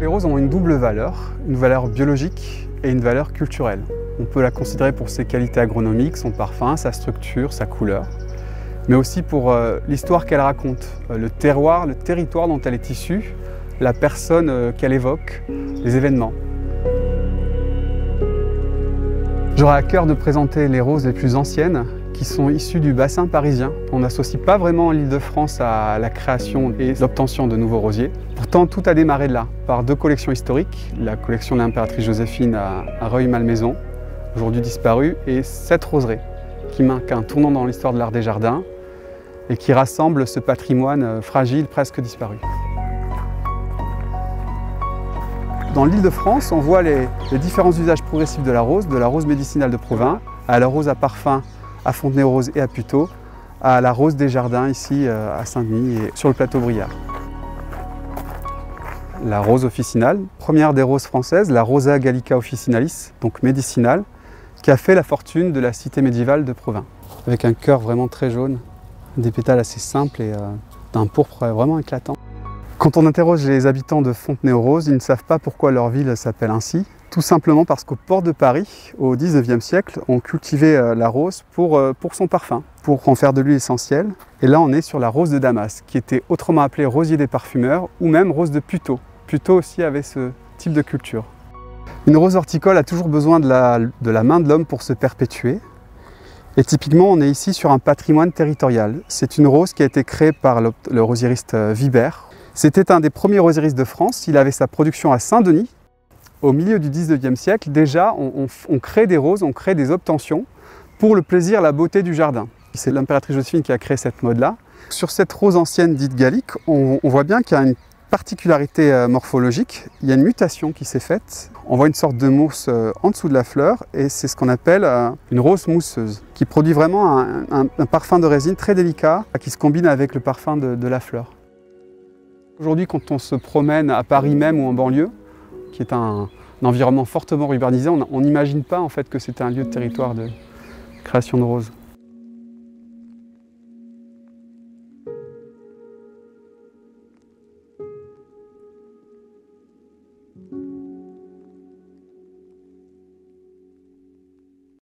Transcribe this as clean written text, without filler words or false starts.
Les roses ont une double valeur, une valeur biologique et une valeur culturelle. On peut la considérer pour ses qualités agronomiques, son parfum, sa structure, sa couleur, mais aussi pour l'histoire qu'elle raconte, le terroir, le territoire dont elle est issue, la personne qu'elle évoque, les événements. J'aurais à cœur de présenter les roses les plus anciennes qui sont issues du bassin parisien. On n'associe pas vraiment l'Île-de-France à la création et l'obtention de nouveaux rosiers. Pourtant, tout a démarré de là, par deux collections historiques, la collection de l'impératrice Joséphine à Rueil-Malmaison, aujourd'hui disparue, et cette roseraie, qui marque un tournant dans l'histoire de l'art des jardins et qui rassemble ce patrimoine fragile, presque disparu. Dans l'Île-de-France, on voit les différents usages progressifs de la rose médicinale de Provins, à la rose à parfum à Fontenay-aux-Roses et à Puteaux, à la rose des jardins ici à Saint-Denis et sur le plateau Briard. La rose officinale, première des roses françaises, la Rosa gallica officinalis, donc médicinale, qui a fait la fortune de la cité médiévale de Provins, avec un cœur vraiment très jaune, des pétales assez simples et d'un pourpre vraiment éclatant. Quand on interroge les habitants de Fontenay-aux-Roses, ils ne savent pas pourquoi leur ville s'appelle ainsi. Tout simplement parce qu'au port de Paris, au XIXe siècle, on cultivait la rose pour son parfum, pour en faire de l'huile essentielle. Et là, on est sur la rose de Damas, qui était autrement appelée rosier des parfumeurs, ou même rose de Puteaux. Puteaux aussi avait ce type de culture. Une rose horticole a toujours besoin de la main de l'homme pour se perpétuer. Et typiquement, on est ici sur un patrimoine territorial. C'est une rose qui a été créée par le rosiériste Vibert. C'était un des premiers rosiéristes de France. Il avait sa production à Saint-Denis. Au milieu du XIXe siècle, déjà, on crée des roses, on crée des obtentions pour le plaisir, la beauté du jardin. C'est l'impératrice Joséphine qui a créé cette mode-là. Sur cette rose ancienne dite gallique, on voit bien qu'il y a une particularité morphologique. Il y a une mutation qui s'est faite. On voit une sorte de mousse en dessous de la fleur et c'est ce qu'on appelle une rose mousseuse qui produit vraiment un parfum de résine très délicat qui se combine avec le parfum de la fleur. Aujourd'hui, quand on se promène à Paris même ou en banlieue, qui est un environnement fortement urbanisé, on n'imagine pas en fait que c'était un lieu de territoire de création de roses.